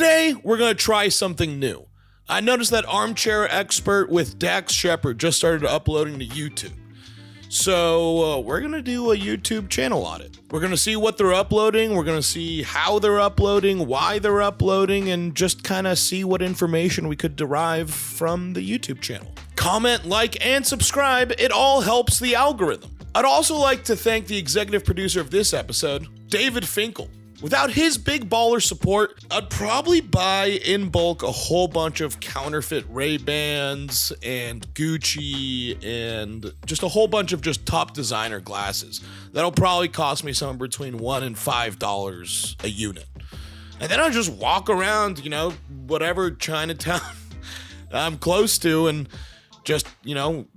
Today, we're going to try something new. I noticed that Armchair Expert with Dax Shepard just started uploading to YouTube. So we're going to do a YouTube channel audit. We're going to see what they're uploading. We're going to see how they're uploading, why they're uploading, and just kind of see what information we could derive from the YouTube channel. Comment, like, and subscribe. It all helps the algorithm. I'd also like to thank the executive producer of this episode, David Finkel. Without his big baller support, I'd probably buy in bulk a whole bunch of counterfeit Ray-Bans and Gucci and just a whole bunch of just top designer glasses. That'll probably cost me somewhere between $1 and $5 a unit. And then I'll just walk around, whatever Chinatown I'm close to and just,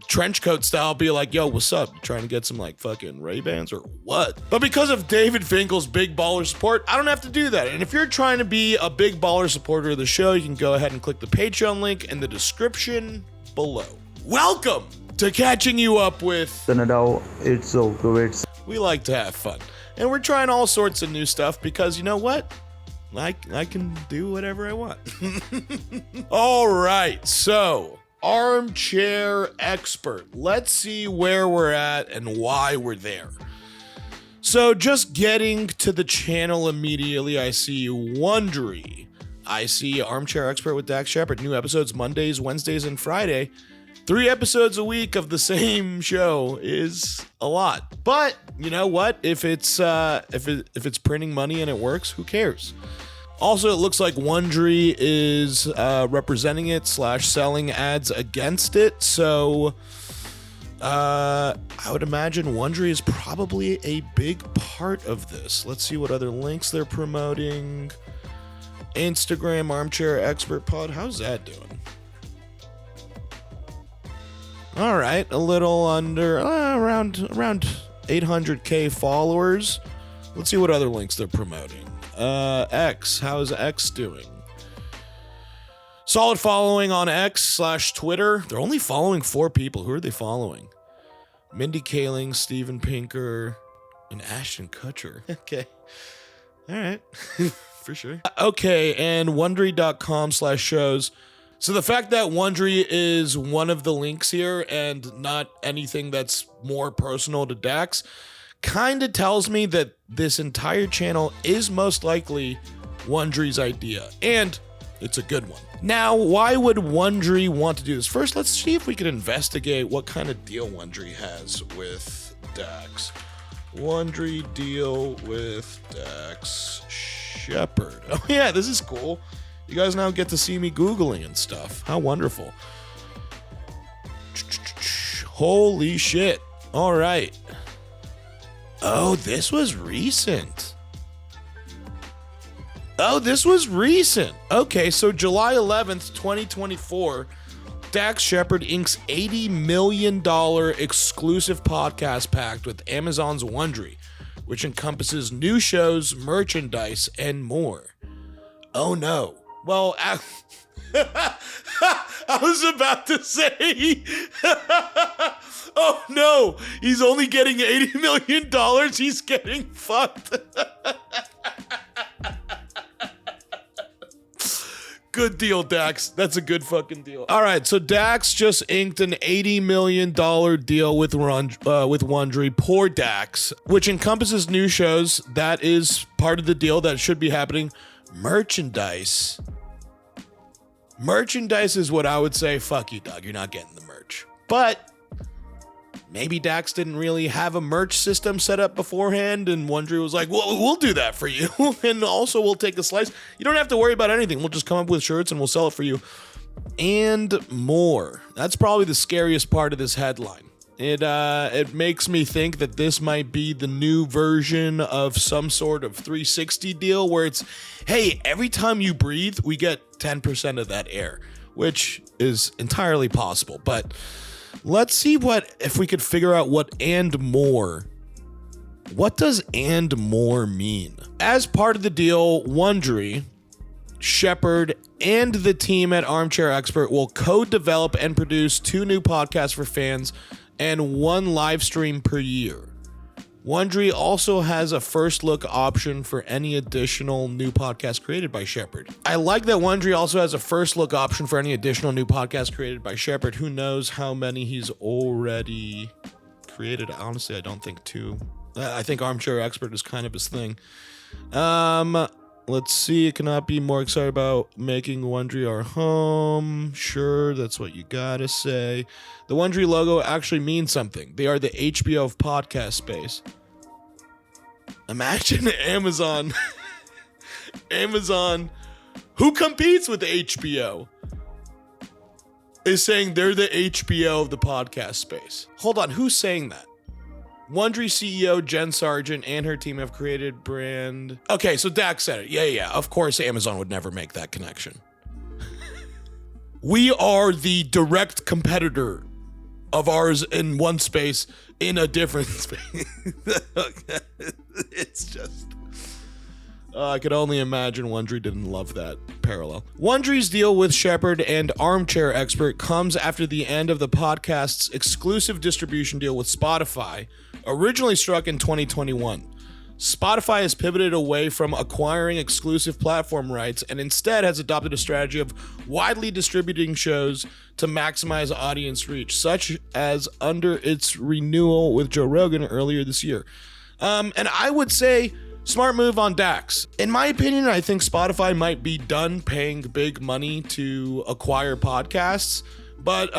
trench coat style, be like, yo, what's up? You trying to get some, fucking Ray-Bans or what? But because of David Finkel's big baller support, I don't have to do that. And if you're trying to be a big baller supporter of the show, you can go ahead and click the Patreon link in the description below. Welcome to Catching You Up with Nadav. It's so good. We like to have fun. And we're trying all sorts of new stuff because you know what? I can do whatever I want. All right, so Armchair Expert. Let's see where we're at and why we're there. So just getting to the channel immediately, I see Wondery. I see Armchair Expert with Dax Shepard. New episodes Mondays, Wednesdays, and Friday. 3 episodes a week of the same show is a lot. But you know what? If it's printing money and it works, who cares? Also, it looks like Wondery is representing it / selling ads against it. So I would imagine Wondery is probably a big part of this. Let's see what other links they're promoting. Instagram, Armchair Expert Pod. How's that doing? All right, a little under, around 800K followers. Let's see what other links they're promoting. X, how's X doing? Solid following on X / Twitter. They're only following 4 people. Who are they following? Mindy Kaling, Steven Pinker, and Ashton Kutcher. Okay. All right. For sure. Okay, and Wondery.com / shows. So the fact that Wondery is one of the links here and not anything that's more personal to Dax kind of tells me that this entire channel is most likely Wondery's idea, and it's a good one. Now, why would Wondery want to do this? First, let's see if we can investigate what kind of deal Wondery has with Dax. Wondery deal with Dax Shepard. Oh yeah, this is cool. You guys now get to see me Googling and stuff. How wonderful. Holy shit. All right. Oh, this was recent. Okay, so July 11th, 2024, Dax Shepard inks $80 million exclusive podcast pact with Amazon's Wondery, which encompasses new shows, merchandise, and more. Oh no. Well, I was about to say, oh no, he's only getting $80 million. He's getting fucked. Good deal, Dax. That's a good fucking deal. All right, so Dax just inked an $80 million deal with Wondery. Poor Dax, which encompasses new shows. That is part of the deal that should be happening. Merchandise is what I would say, fuck you, dog. You're not getting the merch. But maybe Dax didn't really have a merch system set up beforehand, and Wondery was like, well, we'll do that for you. And also we'll take a slice. You don't have to worry about anything. We'll just come up with shirts and we'll sell it for you. And more. That's probably the scariest part of this headline. It makes me think that this might be the new version of some sort of 360 deal where it's, hey, every time you breathe, we get 10% of that air, which is entirely possible. But let's see if we could figure out what and more. What does and more mean? As part of the deal, Wondery, Shepard, and the team at Armchair Expert will co-develop and produce 2 new podcasts for fans and 1 live stream per year. Wondery also has a first look option for any additional new podcast created by Shepard. I like that Wondery also has a first look option for any additional new podcast created by Shepard. Who knows how many he's already created? Honestly, I don't think two. I think Armchair Expert is kind of his thing. Let's see. It cannot be more excited about making Wondery our home. Sure, that's what you gotta say. The Wondery logo actually means something. They are the HBO of podcast space. Imagine Amazon. Amazon, who competes with HBO, is saying they're the HBO of the podcast space. Hold on, who's saying that? Wondery CEO Jen Sargent and her team have created brand. Okay, so Dax said it. Yeah. Of course, Amazon would never make that connection. We are the direct competitor of ours in one space in a different space. It's just. I could only imagine Wondery didn't love that parallel. Wondery's deal with Shepard and Armchair Expert comes after the end of the podcast's exclusive distribution deal with Spotify, originally struck in 2021. Spotify has pivoted away from acquiring exclusive platform rights and instead has adopted a strategy of widely distributing shows to maximize audience reach, such as under its renewal with Joe Rogan earlier this year. And I would say, smart move on Dax. In my opinion, I think Spotify might be done paying big money to acquire podcasts, but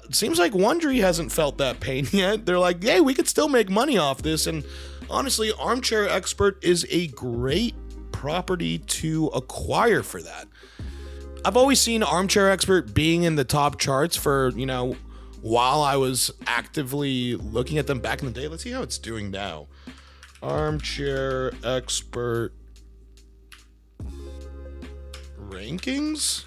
it seems like Wondery hasn't felt that pain yet. They're like, hey, we could still make money off this. And honestly, Armchair Expert is a great property to acquire for that. I've always seen Armchair Expert being in the top charts for, while I was actively looking at them back in the day. Let's see how it's doing now. Armchair Expert rankings.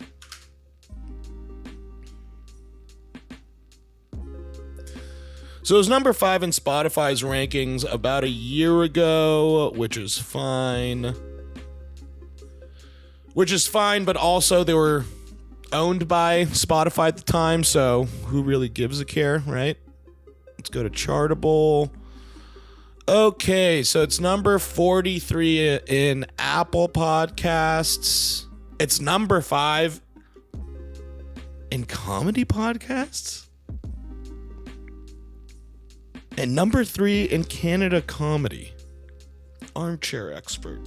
So it was number 5 in Spotify's rankings about a year ago, which is fine. But also they were owned by Spotify at the time, so who really gives a care, right? Let's go to Chartable. Okay, so it's number 43 in Apple Podcasts. It's number 5 in comedy podcasts. And number 3 in Canada comedy. Armchair Expert.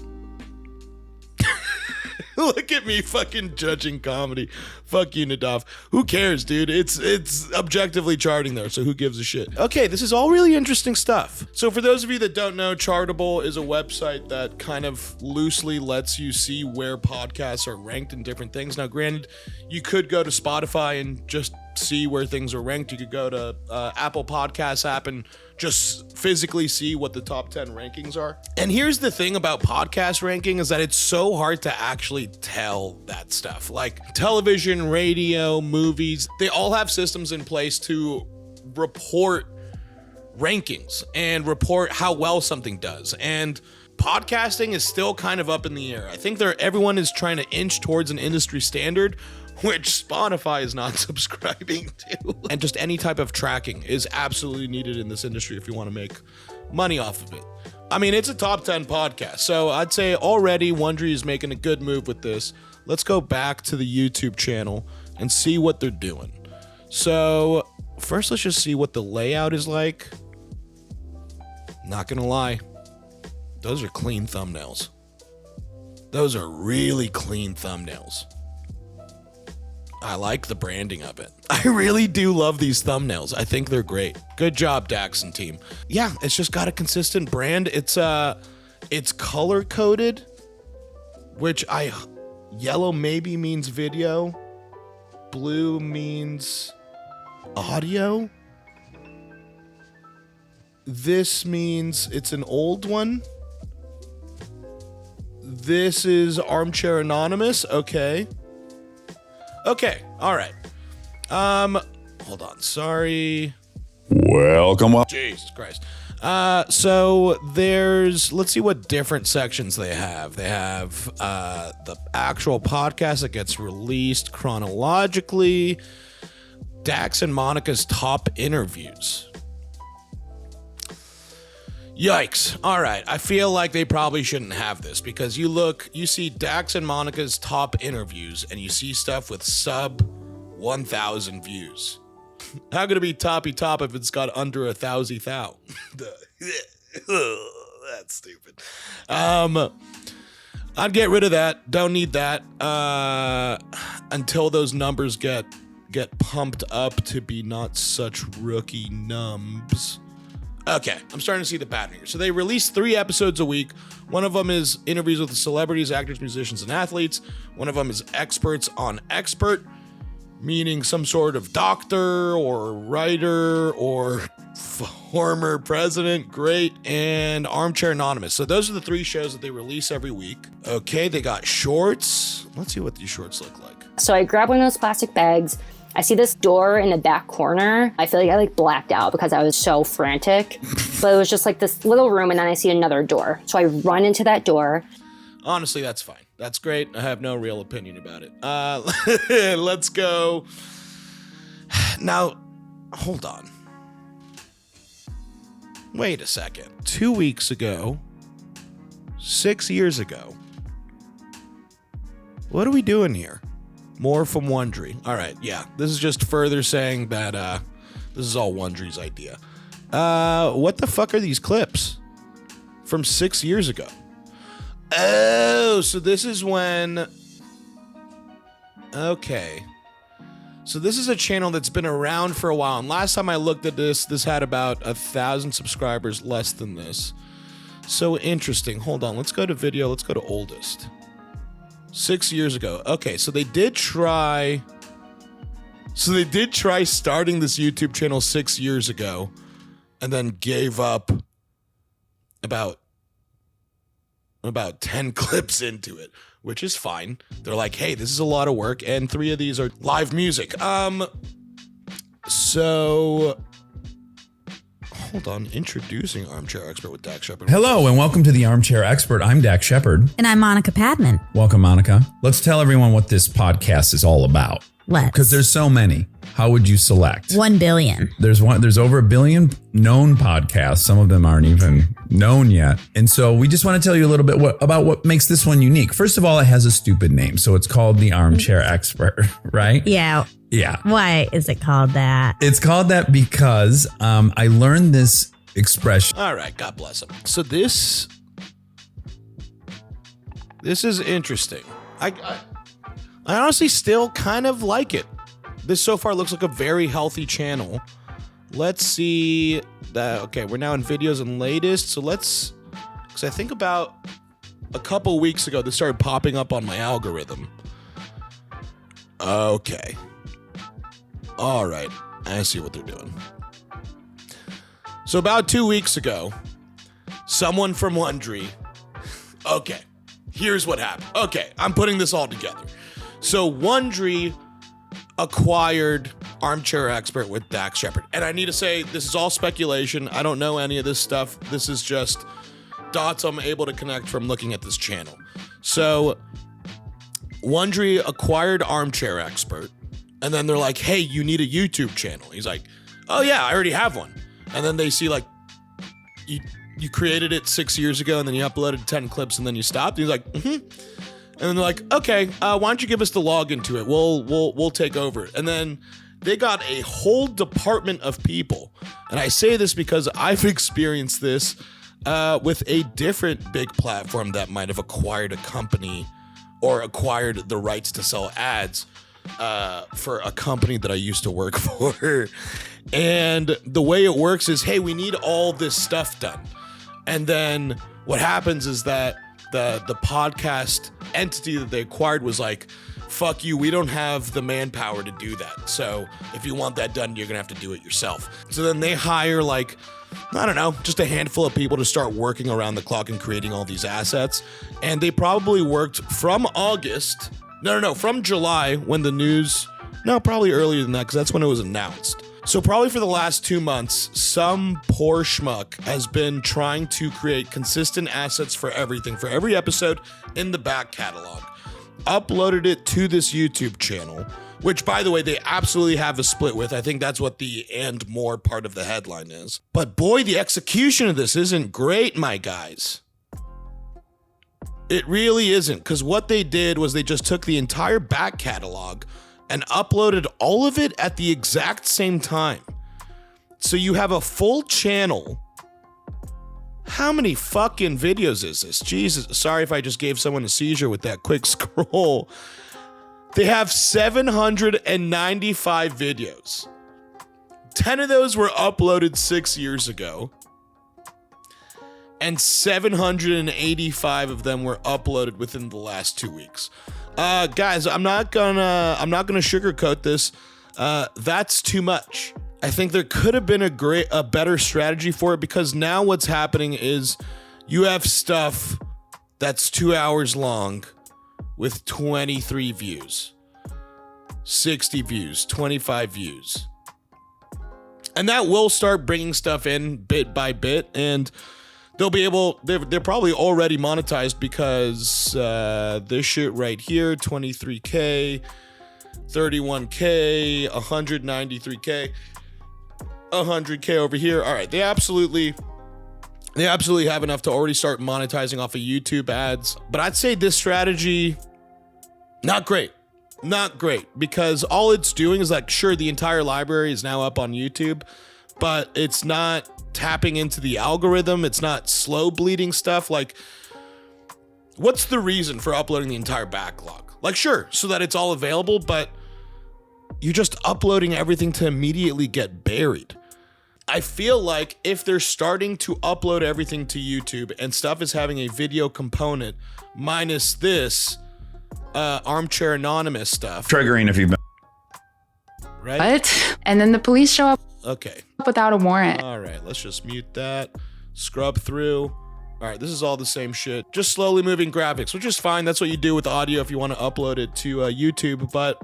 Look at me fucking judging comedy. Fuck you, Nadav. Who cares, dude? It's objectively charting there, so who gives a shit? Okay, this is all really interesting stuff. So for those of you that don't know, Chartable is a website that kind of loosely lets you see where podcasts are ranked in different things. Now, granted, you could go to Spotify and just see where things are ranked. You could go to Apple Podcasts app and just physically see what the top 10 rankings are. And here's the thing about podcast ranking is that it's so hard to actually tell that stuff. Like television, radio, movies, they all have systems in place to report rankings and report how well something does. And podcasting is still kind of up in the air. I think everyone is trying to inch towards an industry standard, which Spotify is not subscribing to. And just any type of tracking is absolutely needed in this industry if you want to make money off of it. I mean, it's a top 10 podcast, so I'd say already Wondery is making a good move with this. Let's go back to the YouTube channel and see what they're doing. So first, let's just see what the layout is like. Not gonna lie, those are clean thumbnails. Those are really clean thumbnails. I like the branding of it. I really do love these thumbnails. I think they're great. Good job, Dax and team. Yeah, it's just got a consistent brand. It's color coded, which yellow maybe means video. Blue means audio. This means it's an old one. This is Armchair Anonymous. Okay, all right. Hold on, sorry. Welcome. Jesus Christ. So let's see what different sections they have. They have the actual podcast that gets released chronologically, Dax and Monica's top interviews. Yikes. All right. I feel like they probably shouldn't have this because you see Dax and Monica's top interviews and you see stuff with sub 1,000 views. How could it be toppy top if it's got under 1,000 thou? That's stupid. I'd get rid of that. Don't need that until those numbers get pumped up to be not such rookie numbs. Okay, I'm starting to see the pattern here. So they release 3 episodes a week. One of them is interviews with the celebrities, actors, musicians, and athletes. One of them is experts on expert, meaning some sort of doctor or writer or former president. Great. And Armchair Anonymous. So those are the 3 shows that they release every week. Okay, they got shorts. Let's see what these shorts look like. So I grab one of those plastic bags. I see this door in the back corner. I feel like I blacked out because I was so frantic. But it was just like this little room and then I see another door. So I run into that door. Honestly, that's fine. That's great. I have no real opinion about it. Let's go. Now, hold on. Wait a second. 2 weeks ago, 6 years ago, what are we doing here? More from Wondery. All right, yeah. This is just further saying that this is all Wondery's idea. What the fuck are these clips? From 6 years ago. Oh, so this is when... Okay. So this is a channel that's been around for a while. And last time I looked at this had about 1,000 subscribers, less than this. So interesting. Hold on. Let's go to video. Let's go to oldest. 6 years ago. Okay, so they did try starting this YouTube channel 6 years ago and then gave up about 10 clips into it, which is fine. They're like, hey, this is a lot of work, and 3 of these are live music. So hold on, introducing Armchair Expert with Dax Shepard. Hello and welcome to the Armchair Expert. I'm Dax Shepard. And I'm Monica Padman. Welcome, Monica. Let's tell everyone what this podcast is all about. Let's. Because there's so many. How would you select? 1 billion. There's over 1 billion known podcasts. Some of them aren't even known yet. And so we just want to tell you a little bit about what makes this one unique. First of all, it has a stupid name. So it's called the Armchair Expert, right? Yeah. Yeah. Why is it called that? It's called that because I learned this expression. All right, God bless him. So this is interesting. I honestly still kind of like it. This so far looks like a very healthy channel. Let's see that. Okay, we're now in videos and latest. So because I think about a couple weeks ago, this started popping up on my algorithm. Okay. All right, I see what they're doing. So about 2 weeks ago, someone from Wondery. Okay, here's what happened. Okay, I'm putting this all together. So Wondery acquired Armchair Expert with Dax Shepard. And I need to say, this is all speculation. I don't know any of this stuff. This is just dots I'm able to connect from looking at this channel. So Wondery acquired Armchair Expert. And then they're like, hey, you need a YouTube channel. He's like, oh yeah, I already have one. And then they see like, you created it 6 years ago and then you uploaded 10 clips and then you stopped. And he's like, mm-hmm. And then they're like, okay, why don't you give us the login to it? We'll take over it. And then they got a whole department of people. And I say this because I've experienced this with a different big platform that might have acquired a company or acquired the rights to sell ads for a company that I used to work for. And the way it works is, hey, we need all this stuff done. And then what happens is that the podcast entity that they acquired was like, fuck you, we don't have the manpower to do that. So if you want that done, you're gonna have to do it yourself. So then they hire like, I don't know, just a handful of people to start working around the clock and creating all these assets. And they probably worked from from July when the news, probably earlier than that, because that's when it was announced. So probably for the last 2 months, some poor schmuck has been trying to create consistent assets for everything, for every episode in the back catalog, uploaded it to this YouTube channel, which, by the way, they absolutely have a split with. I think that's what the and more part of the headline is. But boy, the execution of this isn't great, my guys. It really isn't, because what they did was they just took the entire back catalog and uploaded all of it at the exact same time. So you have a full channel. How many fucking videos is this? Jesus, sorry if I just gave someone a seizure with that quick scroll. They have 795 videos. 10 of those were uploaded 6 years ago. And 785 of them were uploaded within the last 2 weeks. Guys, I'm not gonna sugarcoat this. That's too much. I think there could have been a better strategy for it, because now what's happening is you have stuff that's 2 hours long with 23 views, 60 views, 25 views. And that will start bringing stuff in bit by bit, and they'll be able, they're probably already monetized, because this shit right here, 23K, 31K, 193K, 100K over here. All right, they absolutely have enough to already start monetizing off of YouTube ads. But I'd say this strategy, not great, because all it's doing is, like, sure, the entire library is now up on YouTube, but it's not tapping into the algorithm. It's not slow bleeding stuff. Like, what's the reason for uploading the entire backlog? Like, sure, so that it's all available, but you're just uploading everything to immediately get buried. I feel like if they're starting to upload everything to YouTube and stuff is having a video component minus this Armchair Anonymous stuff. Triggering if you've been. Right? What? And then the police show up Okay. without a warrant. All right, let's just mute that. Scrub through. All right, this is all the same shit. Just slowly moving graphics, which is fine. That's what you do with audio if you want to upload it to YouTube. But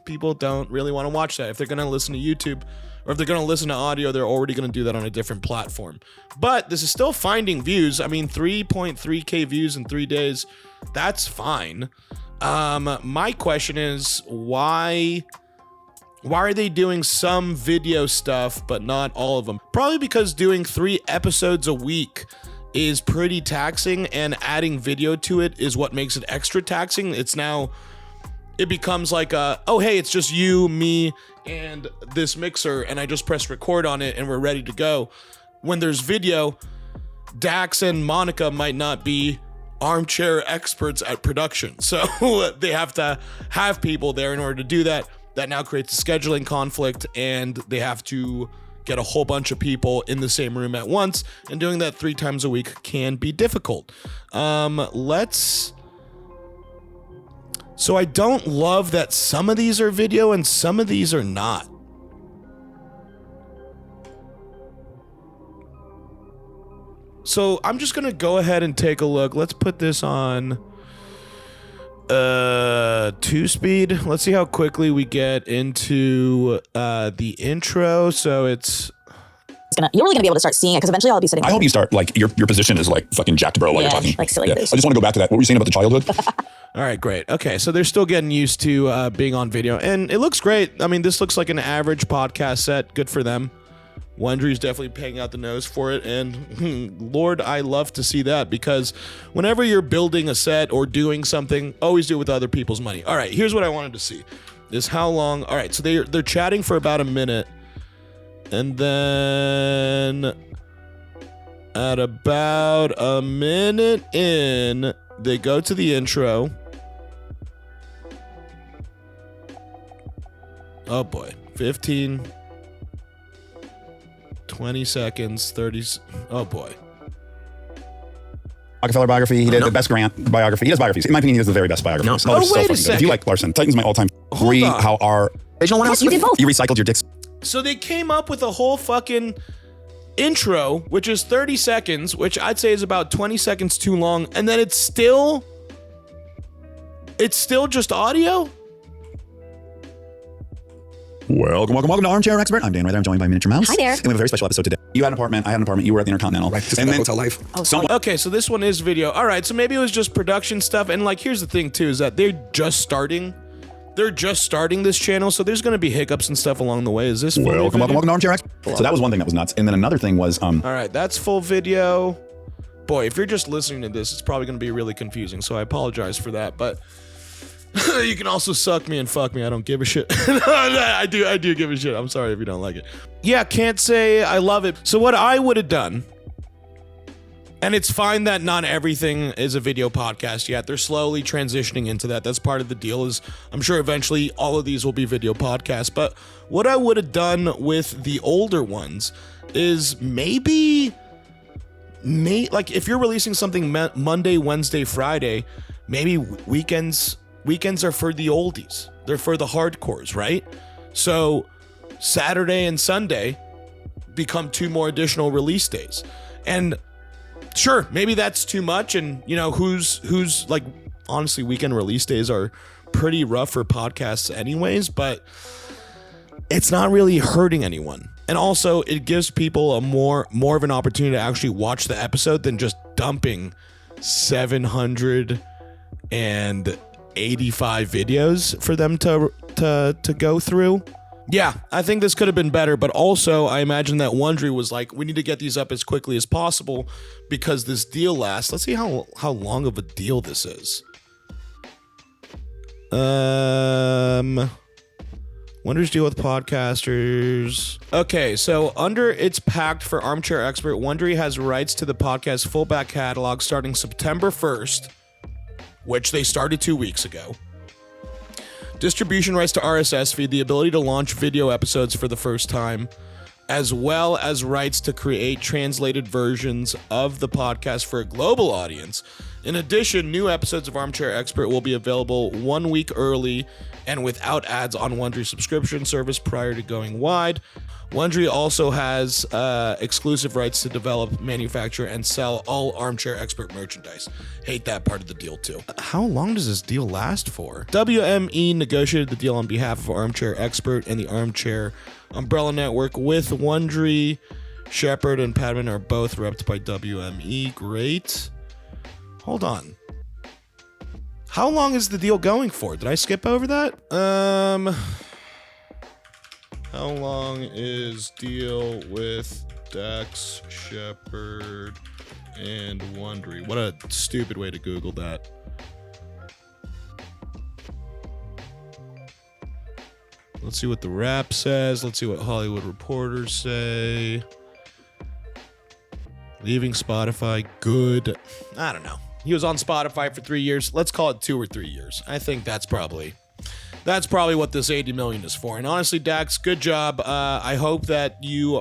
people don't really want to watch that. If they're going to listen to YouTube, or if they're going to listen to audio, they're already going to do that on a different platform. But this is still finding views. I mean, 3.3K views in 3 days. That's fine. My question is, why are they doing some video stuff, but not all of them? Probably because doing 3 episodes a week is pretty taxing, and adding video to it is what makes it extra taxing. It becomes like oh, hey, it's just you, me, and this mixer, and I just press record on it and we're ready to go. When there's video, Dax and Monica might not be armchair experts at production. So they have to have people there in order to do that. That now creates a scheduling conflict, and they have to get a whole bunch of people in the same room at once, and doing that 3 times a week can be difficult. So I don't love that some of these are video and some of these are not. So I'm just gonna go ahead and take a look. Let's put this on 2-speed. Let's see how quickly we get into the intro. So you're really gonna be able to start seeing it, because eventually I'll be sitting. I hope you start, like, your position is like fucking jacked, bro, while you're talking. Like silly. Yeah. I just want to go back to that. What were you saying about the childhood? All right, great. Okay, so they're still getting used to being on video, and it looks great. I mean, this looks like an average podcast set. Good for them. Wondery's definitely paying out the nose for it, and Lord, I love to see that, because whenever you're building a set or doing something, always do it with other people's money. All right, here's what I wanted to see, is how long. All right, so they're chatting for about a minute, and then at about a minute in, they go to the intro. Oh boy, 15, 20 seconds, 30. Oh boy. Rockefeller biography. He did the best Grant biography. He does biographies. In my opinion, he does the very best biography. No. Oh, Wait a good. second. If you like Larson, Titan's my all-time. Hold Read on. how our original one. Yes, you did both. You recycled your dicks. So they came up with a whole fucking intro, which is 30 seconds, which I'd say is about 20 seconds too long, and then it's still just audio? Welcome to Armchair Expert. I'm Dan. Right there, I'm joined by Miniature Mouse. Hi there. And we have a very special episode today. You had an apartment. I had an apartment. You were at the Intercontinental. Right, just and then hotel life. Okay, so this one is video. All right, so maybe it was just production stuff, and like, here's the thing too, is that they're just starting. they're just starting this channel, so there's going to be hiccups and stuff along the way. Is this full Welcome video? to Armchair Expert. So that was one thing that was nuts. And then another thing was, All right, that's full video. Boy, if you're just listening to this, it's probably going to be really confusing, so I apologize for that. But you can also suck me and fuck me. I don't give a shit. I do give a shit. I'm sorry if you don't like it. Yeah, can't say I love it. So what I would have done, and it's fine that not everything is a video podcast yet. They're slowly transitioning into that. That's part of the deal. Is I'm sure eventually all of these will be video podcasts. But what I would have done with the older ones is maybe like if you're releasing something Monday, Wednesday, Friday, maybe weekends are for the oldies. They're for the hardcores, right? So Saturday and Sunday become 2 more additional release days. And sure, maybe that's too much. And you know, who's like, honestly, weekend release days are pretty rough for podcasts anyways, but it's not really hurting anyone. And also it gives people a more of an opportunity to actually watch the episode than just dumping 785 videos for them to go through. Yeah, I think this could have been better, but also I imagine that Wondery was like, we need to get these up as quickly as possible because this deal lasts. Let's see how long of a deal this is. Wondery's deal with podcasters. Okay, so under its pact for Armchair Expert, Wondery has rights to the podcast's full back catalog starting September 1st, which they started 2 weeks ago. Distribution rights to RSS feed, the ability to launch video episodes for the first time, as well as rights to create translated versions of the podcast for a global audience. In addition, new episodes of Armchair Expert will be available 1 week early and without ads on Wondery subscription service prior to going wide. Wondery also has exclusive rights to develop, manufacture, and sell all Armchair Expert merchandise. Hate that part of the deal too. How long does this deal last for? WME negotiated the deal on behalf of Armchair Expert and the Armchair Umbrella Network with Wondery. Shepard and Padman are both repped by WME. Great. Hold on. How long is the deal going for? Did I skip over that? How long is deal with Dax Shepard and Wondery? What a stupid way to Google that. Let's see what the Wrap says. Let's see what Hollywood Reporters say. Leaving Spotify, good. I don't know. He was on Spotify for 3 years. Let's call it 2 or 3 years. I think that's probably what this 80 million is for. And honestly, Dax, good job. I hope that you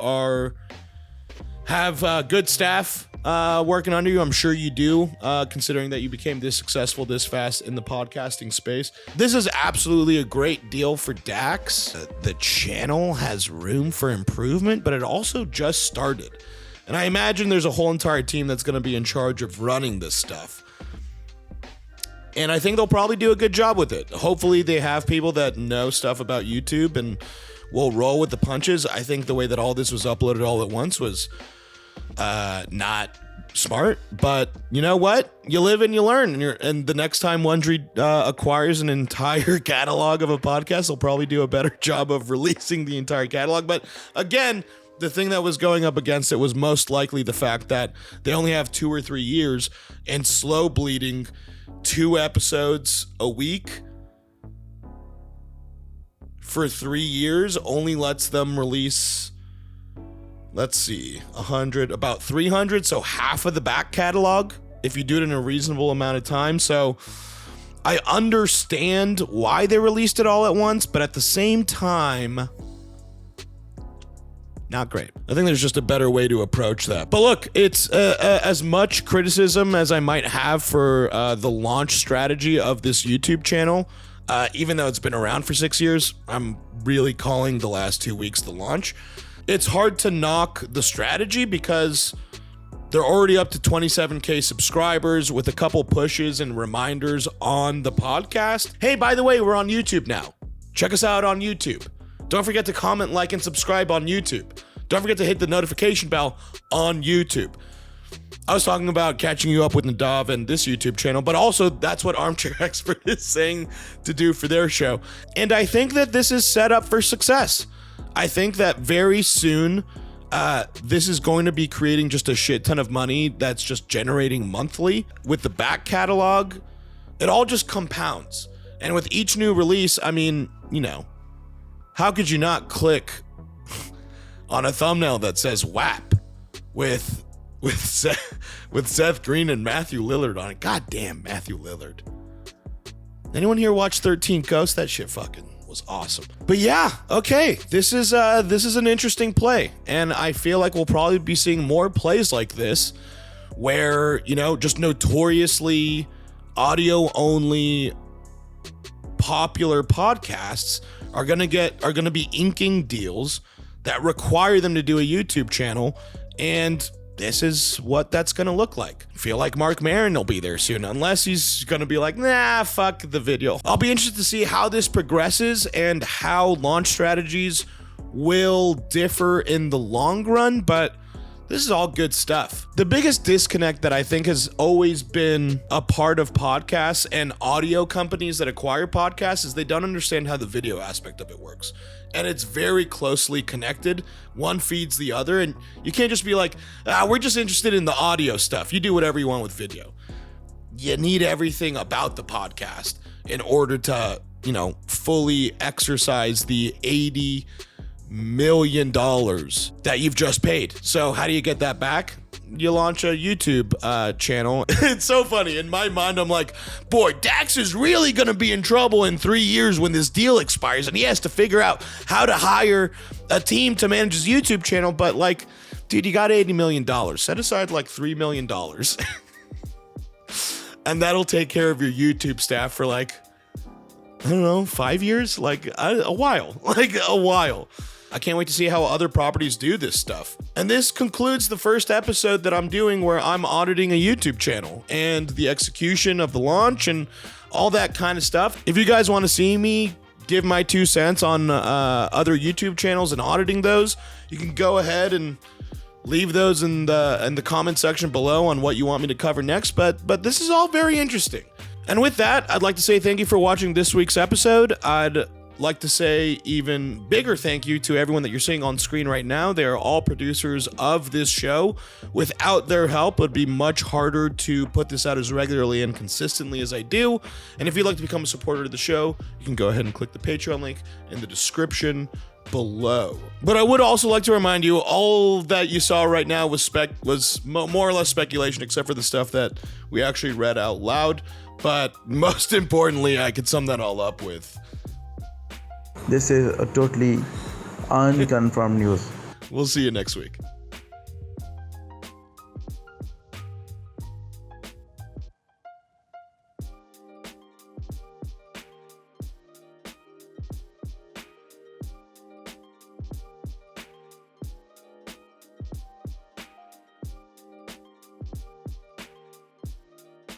have good staff working under you. I'm sure you do, considering that you became this successful this fast in the podcasting space. This is absolutely a great deal for Dax. The channel has room for improvement, but it also just started. And I imagine there's a whole entire team that's going to be in charge of running this stuff. And I think they'll probably do a good job with it. Hopefully they have people that know stuff about YouTube and will roll with the punches. I think the way that all this was uploaded all at once was not smart. But you know what? You live and you learn. And the next time Wondery acquires an entire catalog of a podcast, they'll probably do a better job of releasing the entire catalog. But again, the thing that was going up against it was most likely the fact that they only have 2 or 3 years, and slow bleeding 2 episodes a week for 3 years only lets them release, let's see, 100, about 300, so half of the back catalog if you do it in a reasonable amount of time. So I understand why they released it all at once, but at the same time, not great. I think there's just a better way to approach that. But look, it's as much criticism as I might have for the launch strategy of this YouTube channel. Even though it's been around for 6 years, I'm really calling the last 2 weeks the launch. It's hard to knock the strategy because they're already up to 27K subscribers with a couple pushes and reminders on the podcast. Hey, by the way, we're on YouTube now. Check us out on YouTube. Don't forget to comment, like, and subscribe on YouTube. Don't forget to hit the notification bell on YouTube. I was talking about catching you up with Nadav and this YouTube channel, but also that's what Armchair Expert is saying to do for their show. And I think that this is set up for success. I think that very soon, this is going to be creating just a shit ton of money that's just generating monthly with the back catalog. It all just compounds. And with each new release, I mean, you know, how could you not click on a thumbnail that says WAP with Seth Green and Matthew Lillard on it? God damn, Matthew Lillard. Anyone here watch 13 Ghosts? That shit fucking was awesome. But yeah, okay, this is an interesting play, and I feel like we'll probably be seeing more plays like this, where, you know, just notoriously audio only popular podcasts are gonna be inking deals that require them to do a YouTube channel, and this is what that's gonna look like. I feel like Mark Maron will be there soon, unless he's gonna be like, nah, fuck the video. I'll be interested to see how this progresses and how launch strategies will differ in the long run, but this is all good stuff. The biggest disconnect that I think has always been a part of podcasts and audio companies that acquire podcasts is they don't understand how the video aspect of it works. And it's very closely connected. One feeds the other, and you can't just be like, we're just interested in the audio stuff. You do whatever you want with video. You need everything about the podcast in order to, you know, fully exercise the $80 million that you've just paid. So how do you get that back? You launch a YouTube channel. It's so funny. In my mind, I'm like, boy, Dax is really going to be in trouble in 3 years when this deal expires, and he has to figure out how to hire a team to manage his YouTube channel. But like, dude, you got $80 million. Set aside like $3 million. And that'll take care of your YouTube staff for like, I don't know, 5 years? Like a while. Like a while. I can't wait to see how other properties do this stuff. And this concludes the first episode that I'm doing where I'm auditing a YouTube channel and the execution of the launch and all that kind of stuff. If you guys want to see me give my 2 cents on other YouTube channels and auditing those, you can go ahead and leave those in the comment section below on what you want me to cover next. But this is all very interesting. And with that, I'd like to say thank you for watching this week's episode. I'd like to say even bigger thank you to everyone that you're seeing on screen right now. They are all producers of this show. Without their help, it would be much harder to put this out as regularly and consistently as I do. And if you'd like to become a supporter of the show, you can go ahead and click the Patreon link in the description below. But I would also like to remind you, all that you saw right now was more or less speculation, except for the stuff that we actually read out loud. But most importantly, I could sum that all up with, This is a totally unconfirmed news. we'll see you next week.